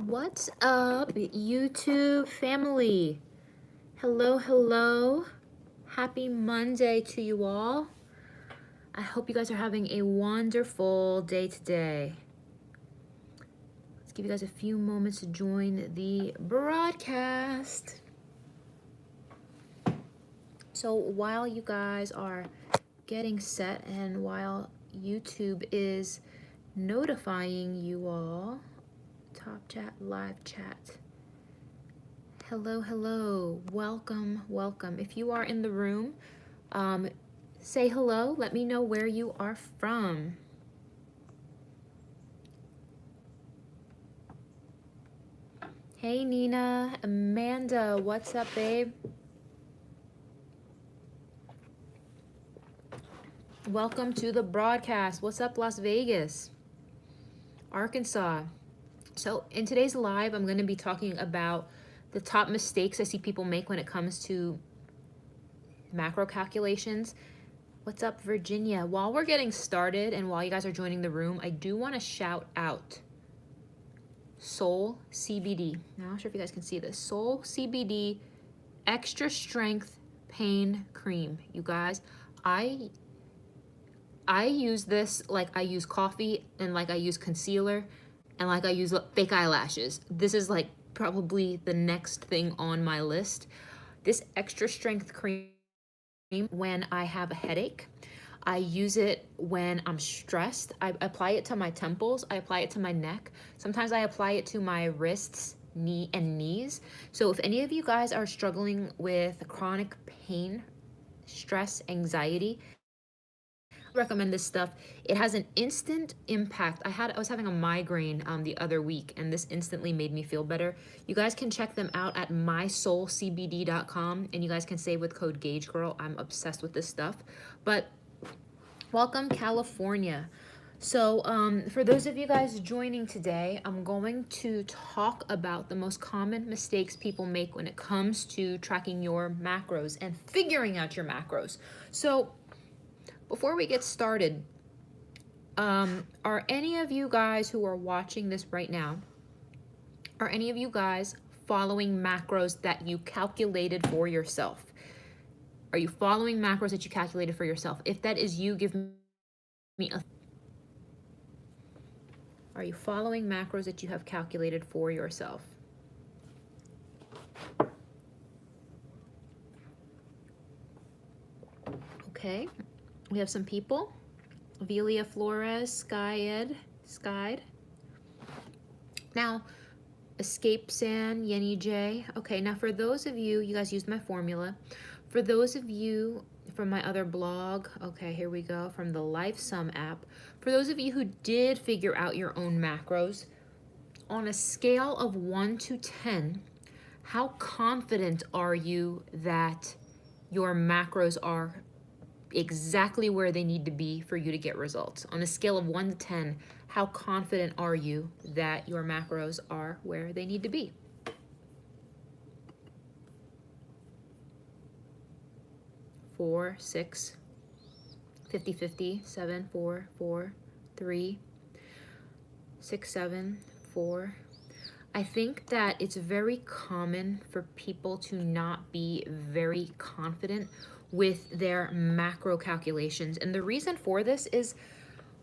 What's up, YouTube family? Hello. Happy Monday to you all. I hope you guys are having a wonderful day today. Let's give you guys a few moments to join the broadcast. So while you guys are getting set and while YouTube is notifying you all, top chat, live chat. Hello. Welcome. If you are in the room, say hello. Let me know where you are from. Hey, Nina. Amanda, what's up, babe? Welcome to the broadcast. What's up, Las Vegas? Arkansas. So in today's live, I'm going to be talking about the top mistakes I see people make when it comes to macro calculations. What's up, Virginia? While we're getting started and while you guys are joining the room, I do want to shout out Soul CBD. Now, I'm not sure if you guys can see this. Soul CBD Extra Strength Pain Cream. You guys, I use this like I use coffee and like I use concealer and like I use fake eyelashes. This is like probably the next thing on my list. This extra strength cream when I have a headache. I use it when I'm stressed. I apply it to my temples. I apply it to my neck. Sometimes I apply it to my wrists, knee, and knees. So if any of you guys are struggling with chronic pain, stress, anxiety, I recommend this stuff. It has an instant impact. I was having a migraine the other week, and this instantly made me feel better. You guys can check them out at mysoulcbd.com, and you guys can save with code GageGirl. I'm obsessed with this stuff. But welcome, California. So for those of you guys joining today, I'm going to talk about the most common mistakes people make when it comes to tracking your macros and figuring out your macros. So before we get started, are any of you guys who are watching this right now, are any of you guys following macros that you calculated for yourself? Are you following macros that you calculated for yourself? If that is you, give me a... Are you following macros that you have calculated for yourself? Okay, we have some people. Velia Flores, Skyed. Now, Escape San, Yenny J. Okay, now for those of you, you guys used my formula. For those of you from my other blog, okay, here we go, from the LifeSum app. For those of you who did figure out your own macros, on a scale of 1 to 10, how confident are you that your macros are exactly where they need to be for you to get results? On a scale of 1 to 10, how confident are you that your macros are where they need to be? Four, 6, 50, 7, 4, 4, 3, 6, 7, 4. I think that it's very common for people to not be very confident with their macro calculations. And the reason for this is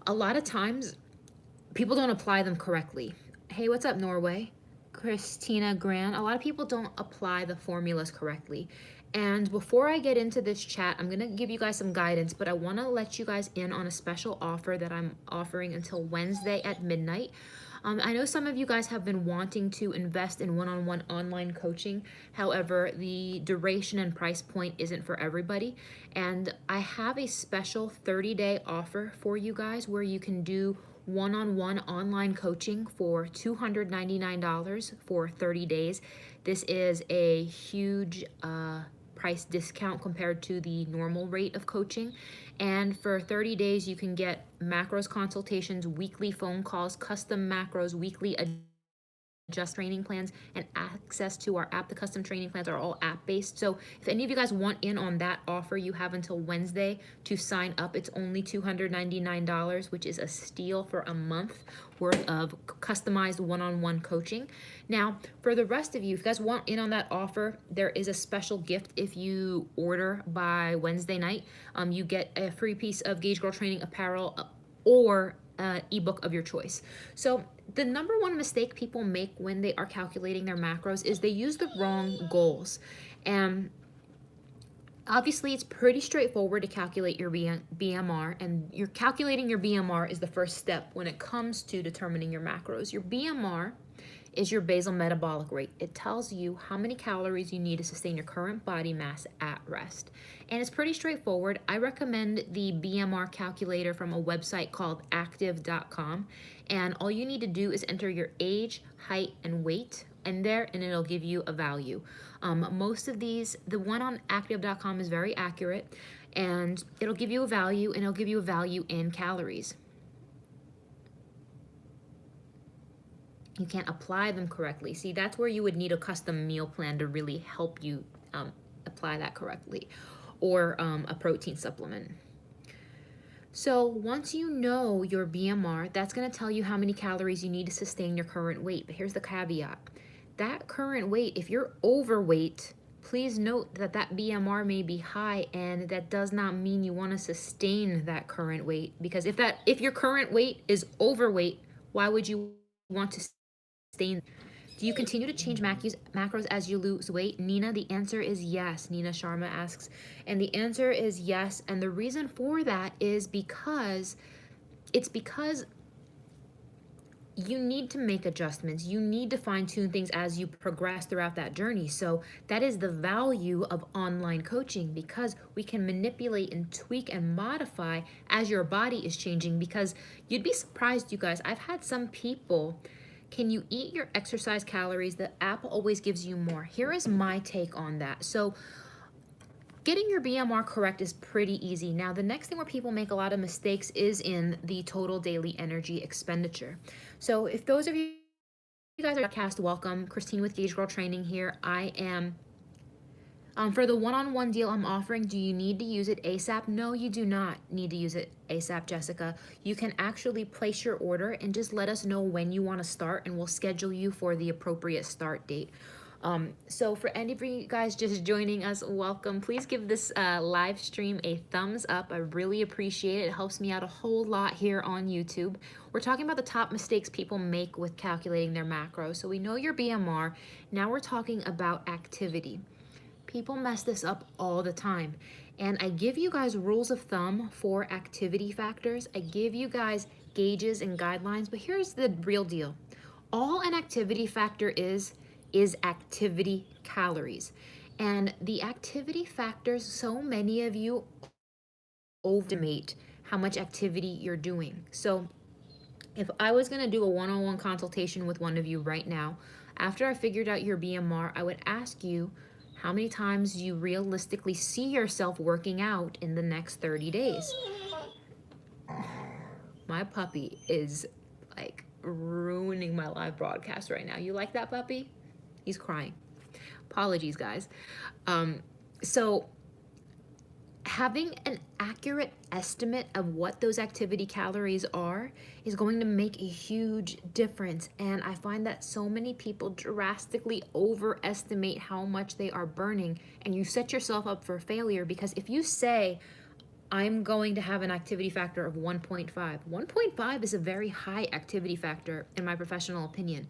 a lot of times people don't apply them correctly. Hey, what's up, Norway? Christina Gran. A lot of people don't apply the formulas correctly. And before I get into this chat, I'm going to give you guys some guidance, but I want to let you guys in on a special offer that I'm offering until Wednesday at midnight. I know some of you guys have been wanting to invest in one-on-one online coaching. However, the duration and price point isn't for everybody. And I have a special 30-day offer for you guys where you can do one-on-one online coaching for $299 for 30 days. This is a huge price discount compared to the normal rate of coaching. And for 30 days, you can get macros consultations, weekly phone calls, custom macros, weekly adjust training plans and access to our app. The custom training plans are all app-based. So if any of you guys want in on that offer, you have until Wednesday to sign up. It's only $299, which is a steal for a month worth of customized one-on-one coaching. Now, for the rest of you, if you guys want in on that offer, there is a special gift if you order by Wednesday night. You get a free piece of Gauge Girl Training apparel or ebook of your choice. So the number one mistake people make when they are calculating their macros is they use the wrong goals. And obviously it's pretty straightforward to calculate your BMR, and you're calculating your BMR is the first step when it comes to determining your macros. Your BMR is your basal metabolic rate. It tells you how many calories you need to sustain your current body mass at rest. And it's pretty straightforward. I recommend the BMR calculator from a website called active.com. And all you need to do is enter your age, height, and weight in there, and it'll give you a value. Most of these, the one on active.com is very accurate, and it'll give you a value, and it'll give you a value in calories. You can't apply them correctly. See, that's where you would need a custom meal plan to really help you apply that correctly, or a protein supplement. So once you know your BMR, that's going to tell you how many calories you need to sustain your current weight. But here's the caveat. That current weight, if you're overweight, please note that that BMR may be high, and that does not mean you want to sustain that current weight. Because if your current weight is overweight, why would you want to sustain? Do you continue to change macros as you lose weight? Nina, the answer is yes. Nina Sharma asks. And the answer is yes. And the reason for that is because you need to make adjustments. You need to fine-tune things as you progress throughout that journey. So that is the value of online coaching, because we can manipulate and tweak and modify as your body is changing. Because you'd be surprised, you guys. I've had some people, can you eat your exercise calories? The app always gives you more. Here is my take on that. So getting your BMR correct is pretty easy. Now, the next thing where people make a lot of mistakes is in the total daily energy expenditure. So if those of you guys are podcast, welcome. Christine with Gauge Girl Training here. I am for the one-on-one deal I'm offering. Do you need to use it ASAP? No, you do not need to use it ASAP, Jessica. You can actually place your order and just let us know when you want to start, and we'll schedule you for the appropriate start date. So for any of you guys just joining us, welcome. Please give this live stream a thumbs up. I really appreciate it. It helps me out a whole lot here on YouTube. We're talking about the top mistakes people make with calculating their macros. So we know your BMR. Now we're talking about activity. People mess this up all the time. And I give you guys rules of thumb for activity factors. I give you guys gauges and guidelines, but here's the real deal. All an activity factor is activity calories. And the activity factors, so many of you overestimate how much activity you're doing. So if I was going to do a one-on-one consultation with one of you right now, after I figured out your BMR, I would ask you how many times you realistically see yourself working out in the next 30 days. My puppy is like ruining my live broadcast right now. You like that puppy? He's crying. Apologies, guys. So having an accurate estimate of what those activity calories are is going to make a huge difference. And I find that so many people drastically overestimate how much they are burning, and you set yourself up for failure. Because if you say, I'm going to have an activity factor of 1.5. 1.5 is a very high activity factor in my professional opinion.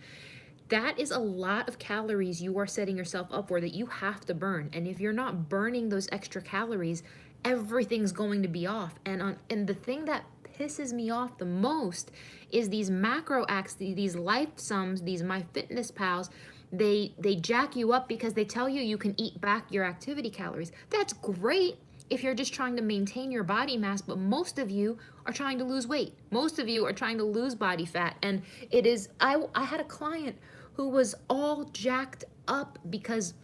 That is a lot of calories you are setting yourself up for that you have to burn. And if you're not burning those extra calories, everything's going to be off. And the thing that pisses me off the most is these macro acts, these life sums, these MyFitnessPals. They jack you up because they tell you you can eat back your activity calories. That's great if you're just trying to maintain your body mass, but most of you are trying to lose weight. Most of you are trying to lose body fat. And it is, I had a client who was all jacked up because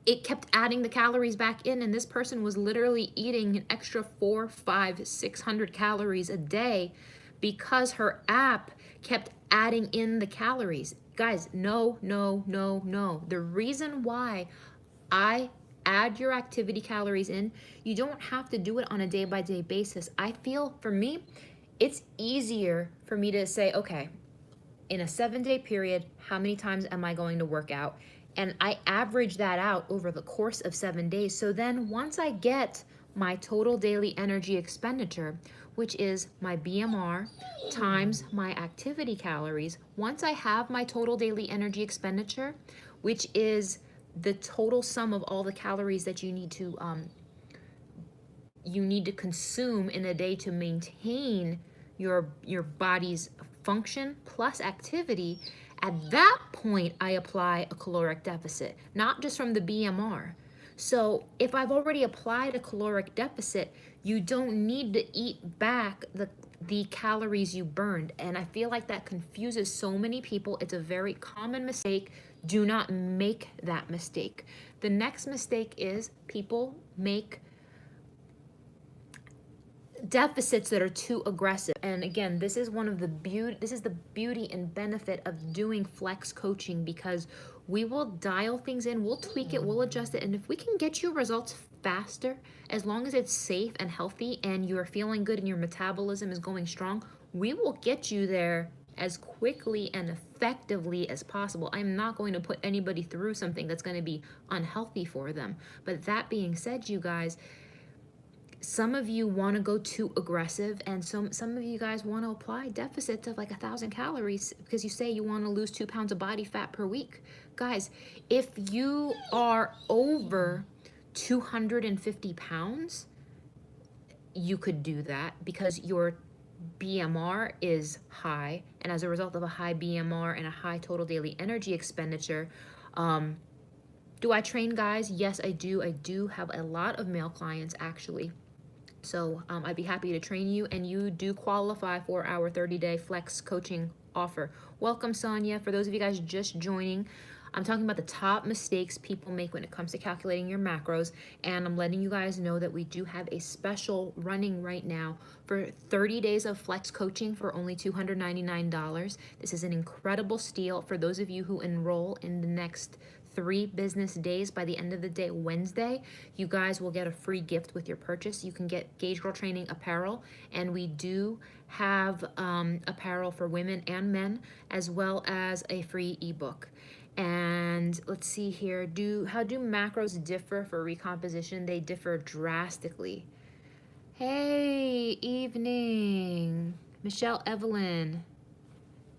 it kept adding the calories back in, and this person was literally eating an extra 400, 500, 600 calories a day because her app kept adding in the calories. Guys, no, no, no, no. The reason why I add your activity calories in, you don't have to do it on a day-by-day basis. I feel, for me, it's easier for me to say, okay, in a 7-day period, how many times am I going to work out? And I average that out over the course of 7 days. So then once I get my total daily energy expenditure, which is my BMR times my activity calories, once I have my total daily energy expenditure, which is the total sum of all the calories that you need to consume in a day to maintain your body's function plus activity, at that point I apply a caloric deficit, not just from the BMR. So if I've already applied a caloric deficit, you don't need to eat back the calories you burned. And I feel like that confuses so many people. It's a very common mistake. Do not make that mistake. The next mistake is people make deficits that are too aggressive. And again, this is the beauty and benefit of doing flex coaching, because we will dial things in, we'll tweak it, we'll adjust it, and if we can get you results faster, as long as it's safe and healthy and you're feeling good and your metabolism is going strong, we will get you there as quickly and effectively as possible. I'm not going to put anybody through something that's going to be unhealthy for them. But that being said, you guys, some of you want to go too aggressive, and some of you guys want to apply deficits of like 1,000 calories because you say you want to lose 2 pounds of body fat per week. Guys, if you are over 250 pounds, you could do that because your BMR is high, and as a result of a high BMR and a high total daily energy expenditure, do I train guys? Yes, I do. I do have a lot of male clients actually. So I'd be happy to train you, and you do qualify for our 30-day flex coaching offer. Welcome, Sonia. For those of you guys just joining, I'm talking about the top mistakes people make when it comes to calculating your macros, and I'm letting you guys know that we do have a special running right now for 30 days of flex coaching for only $299. This is an incredible steal for those of you who enroll in the next 3 business days. By the end of the day, Wednesday, you guys will get a free gift with your purchase. You can get Gauge Girl Training apparel, and we do have apparel for women and men, as well as a free ebook. And let's see here, how do macros differ for recomposition? They differ drastically. Hey, evening, Michelle Evelyn.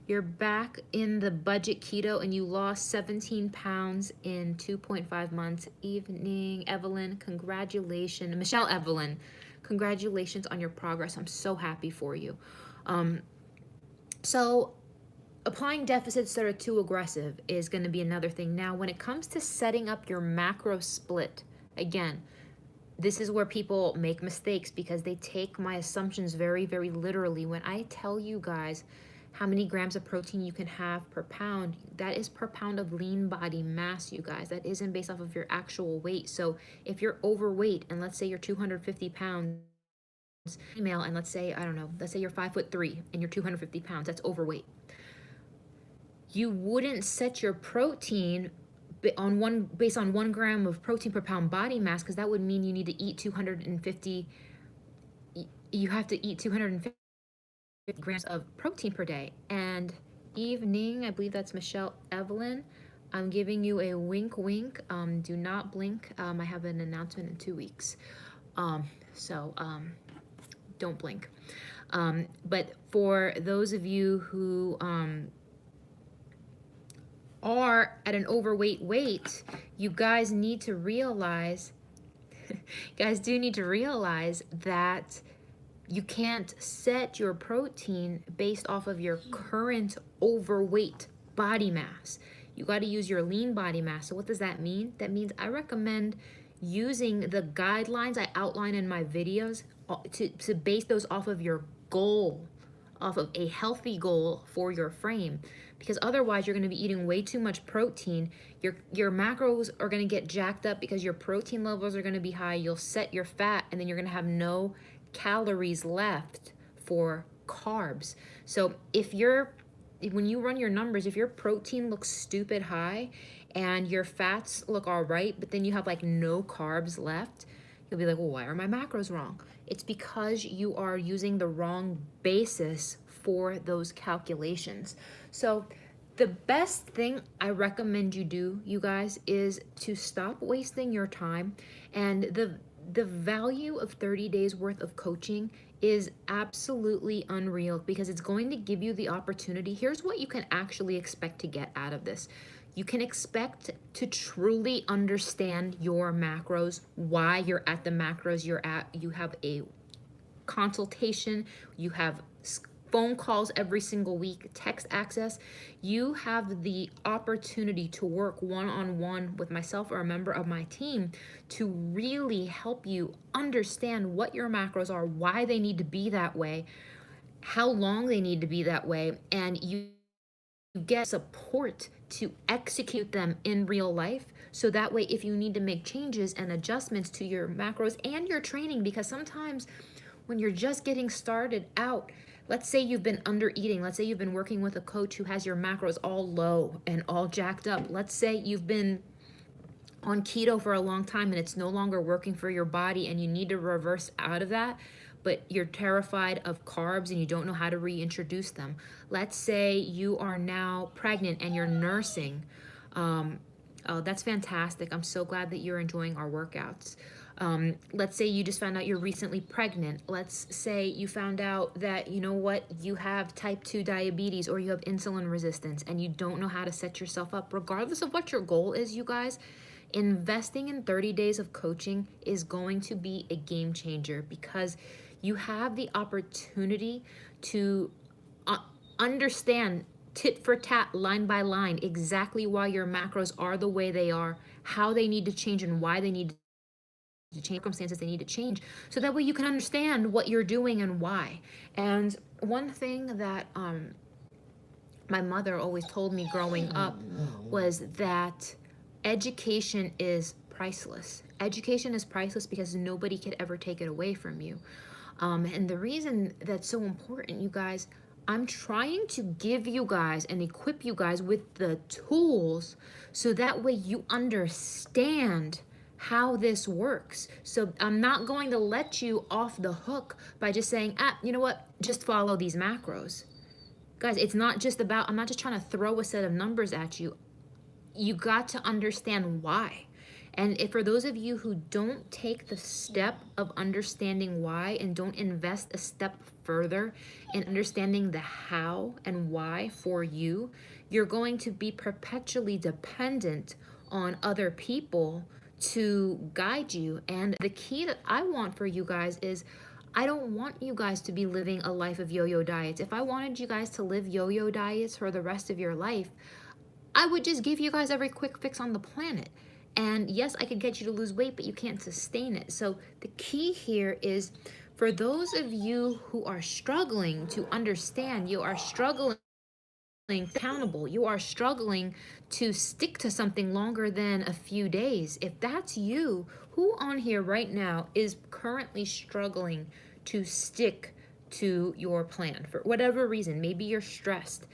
You're back in the budget keto and you lost 17 pounds in 2.5 months. Evening, Evelyn. Congratulations. Michelle Evelyn, congratulations on your progress. I'm so happy for you. So applying deficits that are too aggressive is going to be another thing. Now, when it comes to setting up your macro split, again, this is where people make mistakes because they take my assumptions very, very literally. When I tell you guys how many grams of protein you can have per pound, that is per pound of lean body mass, you guys. That isn't based off of your actual weight. So if you're overweight, and let's say you're 250 pounds female, and let's say, I don't know, let's say you're 5'3" and you're 250 pounds, that's overweight. You wouldn't set your protein based on 1 gram of protein per pound body mass, because that would mean you need to eat 250, you have to eat 250 grams of protein per day. And evening, I believe that's Michelle Evelyn, I'm giving you a wink wink. Do not blink. I have an announcement in 2 weeks, so don't blink. But for those of you who are at an overweight weight, you guys need to realize that you can't set your protein based off of your current overweight body mass. You got to use your lean body mass. So what does that mean? That means I recommend using the guidelines I outline in my videos to base those off of your goal, off of a healthy goal for your frame. Because otherwise you're going to be eating way too much protein. Your macros are going to get jacked up because your protein levels are going to be high. You'll set your fat, and then you're going to have no calories left for carbs. So if you're when you run your numbers, if your protein looks stupid high and your fats look all right, but then you have like no carbs left, you'll be like, well, why are my macros wrong? It's because you are using the wrong basis for those calculations. So the best thing I recommend you do, you guys, is to stop wasting your time. And the value of 30 days worth of coaching is absolutely unreal, because it's going to give you the opportunity. Here's what you can actually expect to get out of this. You can expect to truly understand your macros, why you're at the macros you're at. You have a consultation, you have phone calls every single week, text access. You have the opportunity to work one-on-one with myself or a member of my team to really help you understand what your macros are, why they need to be that way, how long they need to be that way, and you get support to execute them in real life. So that way, if you need to make changes and adjustments to your macros and your training, because sometimes when you're just getting started out, let's say you've been under eating. Let's say you've been working with a coach who has your macros all low and all jacked up. Let's say you've been on keto for a long time and it's no longer working for your body and you need to reverse out of that, but you're terrified of carbs and you don't know how to reintroduce them. Let's say you are now pregnant and you're nursing. Oh, that's fantastic. I'm so glad that you're enjoying our workouts. Let's say you just found out you're recently pregnant. Let's say you found out that, you know what, you have type 2 diabetes or you have insulin resistance and you don't know how to set yourself up. Regardless of what your goal is, you guys, investing in 30 days of coaching is going to be a game changer, because you have the opportunity to understand tit for tat, line by line, exactly why your macros are the way they are, how they need to change, and why they need to change, circumstances they need to change, so that way you can understand what you're doing and why. And one thing that my mother always told me growing up was that education is priceless. Education is priceless because nobody could ever take it away from you. And the reason that's so important, you guys, I'm trying to give you guys and equip you guys with the tools so that way you understand how this works. So I'm not going to let you off the hook by just saying, you know what, just follow these macros. Guys, it's not just about, I'm not just trying to throw a set of numbers at you. You got to understand why. And if for those of you who don't take the step of understanding why and don't invest a step further in understanding the how and why for you, you're going to be perpetually dependent on other people to guide you. And the key that I want for you guys is, I don't want you guys to be living a life of yo-yo diets. If I wanted you guys to live yo-yo diets for the rest of your life, I would just give you guys every quick fix on the planet. And yes, I could get you to lose weight, but you can't sustain it. So the key here is, for those of you who are struggling to understand, you are struggling accountable, you are struggling to stick to something longer than a few days. If that's you, who on here right now is currently struggling to stick to your plan for whatever reason? Maybe you're stressed.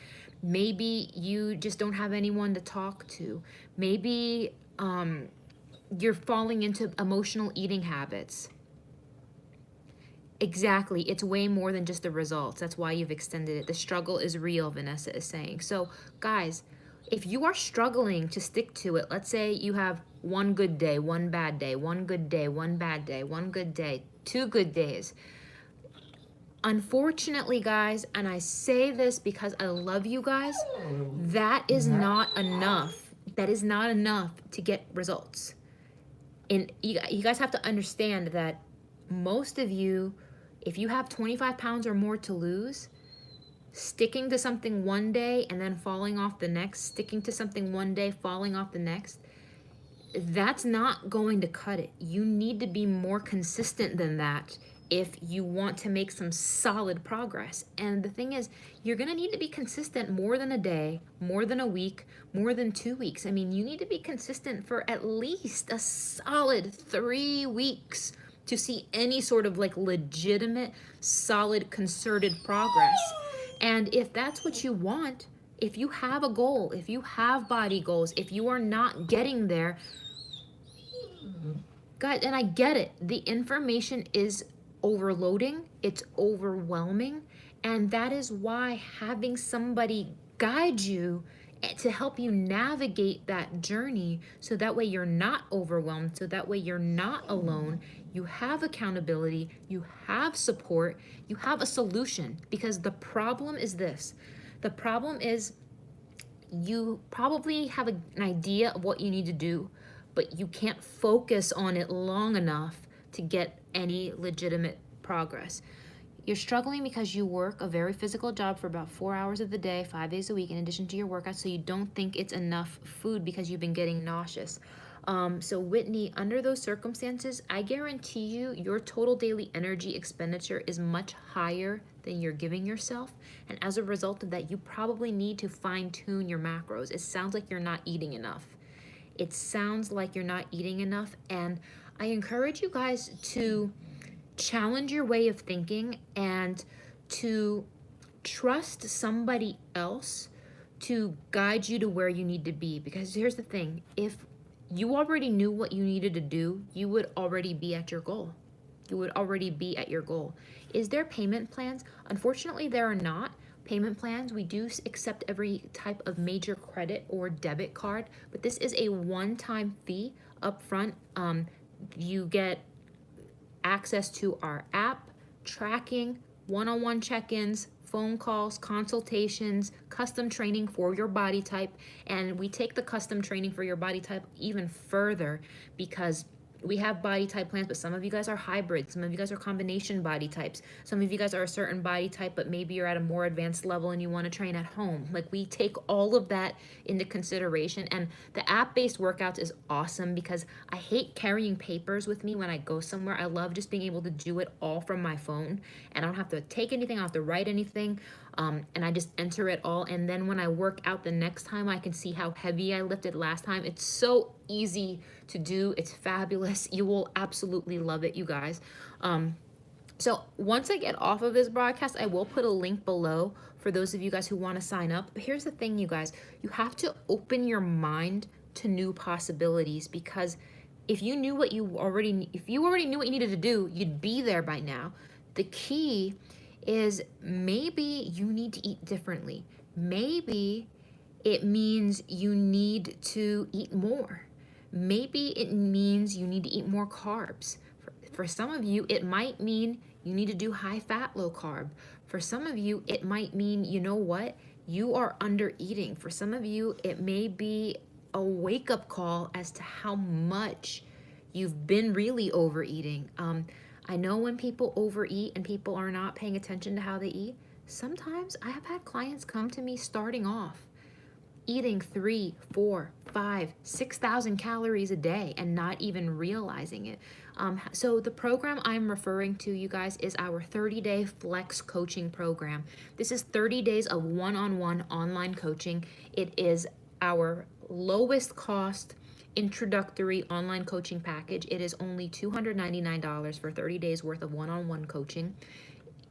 Maybe you just don't have anyone to talk to. Maybe you're falling into emotional eating habits. Exactly. It's way more than just the results. That's why you've extended it. The struggle is real, Vanessa is saying. So, guys, if you are struggling to stick to it, let's say you have one good day, one bad day, one good day, one bad day, one good day, 2 good days. Unfortunately, guys, and I say this because I love you guys, that is not enough. That is not enough to get results. And you guys have to understand that most of you, if you have 25 pounds or more to lose, sticking to something one day and then falling off the next, sticking to something one day, falling off the next, that's not going to cut it. You need to be more consistent than that if you want to make some solid progress. And the thing is, you're gonna need to be consistent more than a day, more than a week, more than 2 weeks. I mean, you need to be consistent for at least a solid 3 weeks to see any sort of like legitimate, solid, concerted progress. And if that's what you want, If you have a goal, if you have body goals, if you are not getting there, guys, and I get it, the information is overloading, it's overwhelming, and that is why having somebody guide you to help you navigate that journey, so that way you're not overwhelmed, so that way you're not alone, you have accountability, you have support, you have a solution. Because the problem is this, the problem is you probably have an idea of what you need to do, but you can't focus on it long enough to get any legitimate progress. You're struggling because you work a very physical job for about 4 hours of the day, 5 days a week, in addition to your workouts, so you don't think it's enough food because you've been getting nauseous. So Whitney, under those circumstances, I guarantee you your total daily energy expenditure is much higher than you're giving yourself. And as a result of that, you probably need to fine tune your macros. It sounds like you're not eating enough. It sounds like you're not eating enough. And I encourage you guys to challenge your way of thinking and to trust somebody else to guide you to where you need to be. Because here's the thing, if you already knew what you needed to do, you would already be at your goal. You would already be at your goal. Is there payment plans? Unfortunately, there are not payment plans. We do accept every type of major credit or debit card, but this is a one-time fee upfront. You get access to our app, tracking, one-on-one check-ins, phone calls, consultations, custom training for your body type. And we take the custom training for your body type even further, because we have body type plans, but some of you guys are hybrid, some of you guys are combination body types, some of you guys are a certain body type, but maybe you're at a more advanced level and you want to train at home. Like, we take all of that into consideration. And the app-based workouts is awesome because I hate carrying papers with me when I go somewhere. I love just being able to do it all from my phone, and I don't have to take anything, I don't have to write anything. And I just enter it all, and then when I work out the next time, I can see how heavy I lifted last time. It's so easy to do. It's fabulous. You will absolutely love it, you guys. So once I get off of this broadcast, I will put a link below for those of you guys who want to sign up. But here's the thing, you guys, you have to open your mind to new possibilities, because if you knew what you already knew what you needed to do, you'd be there by now. The key is maybe you need to eat differently. Maybe it means you need to eat more. Maybe it means you need to eat more carbs. For some of you, it might mean you need to do high fat, low carb. For some of you, it might mean, you know what, you are under eating. For some of you, it may be a wake up call as to how much you've been really overeating. I know when people overeat and people are not paying attention to how they eat, sometimes I have had clients come to me starting off eating 3, 4, 5, 6,000 calories a day and not even realizing it. So the program I'm referring to, you guys, is our 30-day flex coaching program. This is 30 days of one-on-one online coaching. It is our lowest cost introductory online coaching package. It is only $299 for 30 days worth of one-on-one coaching.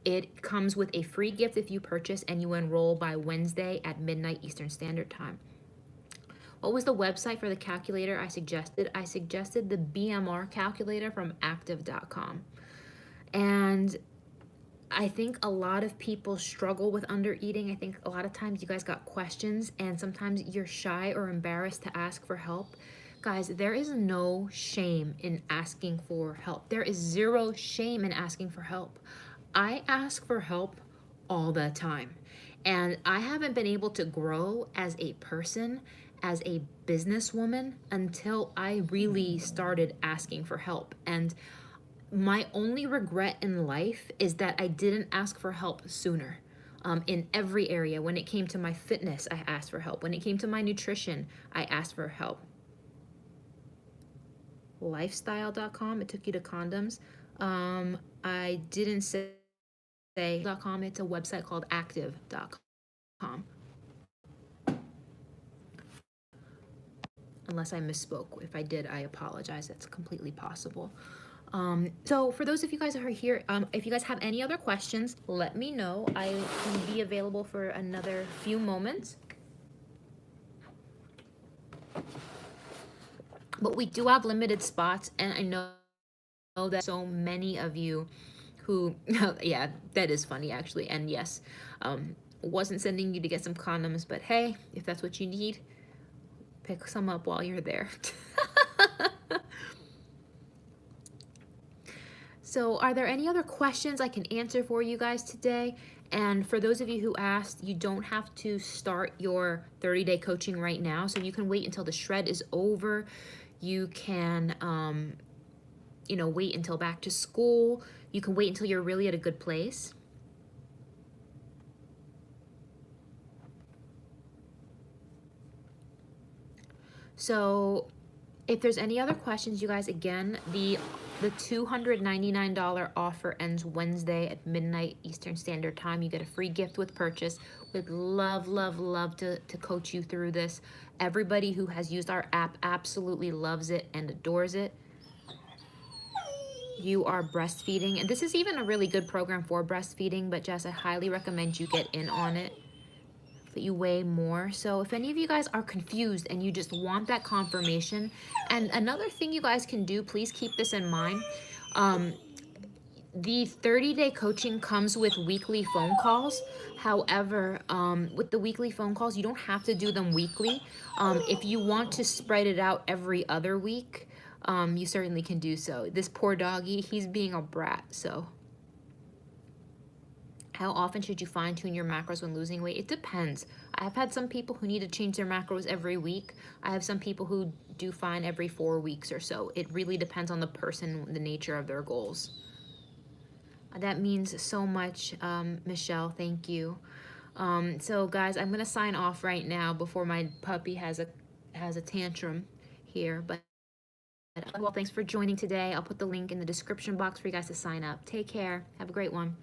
It comes with a free gift if you purchase and you enroll by Wednesday at midnight Eastern Standard Time. What was the website for the calculator I suggested? I suggested the BMR calculator from active.com. And I think a lot of people struggle with under eating. I think a lot of times you guys got questions and sometimes you're shy or embarrassed to ask for help. Guys, there is no shame in asking for help. There is zero shame in asking for help. I ask for help all the time, and I haven't been able to grow as a person, as a businesswoman, until I really started asking for help. And my only regret in life is that I didn't ask for help sooner. In every area. When it came to my fitness, I asked for help. When it came to my nutrition, I asked for help. Lifestyle.com, it took you to condoms. I didn't say .com, it's a website called active.com. Unless I misspoke. If I did, I apologize. That's completely possible. So for those of you guys who are here, if you guys have any other questions, let me know. I can be available for another few moments. But we do have limited spots, and I know that so many of you who, yeah, that is funny actually. And yes, wasn't sending you to get some condoms, but hey, if that's what you need, pick some up while you're there. So are there any other questions I can answer for you guys today? And for those of you who asked, you don't have to start your 30-day coaching right now. So you can wait until the shred is over. You can, wait until back to school. You can wait until you're really at a good place. So if there's any other questions, you guys, again, the $299 offer ends Wednesday at midnight Eastern Standard Time. You get a free gift with purchase. Would love, love, love to coach you through this. Everybody who has used our app absolutely loves it and adores it. You are breastfeeding, and this is even a really good program for breastfeeding, but Jess, I highly recommend you get in on it. That you weigh more. So if any of you guys are confused and you just want that confirmation, and another thing you guys can do, please keep this in mind. The 30-day coaching comes with weekly phone calls. However, with the weekly phone calls, you don't have to do them weekly. If you want to spread it out every other week, you certainly can do so. This poor doggy, he's being a brat, so. How often should you fine tune your macros when losing weight? It depends. I've had some people who need to change their macros every week. I have some people who do fine every 4 weeks or so. It really depends on the person, the nature of their goals. That means so much, Michelle. Thank you. So guys, I'm gonna sign off right now before my puppy has a tantrum here. But well, thanks for joining today. I'll put the link in the description box for you guys to sign up. Take care. Have a great one.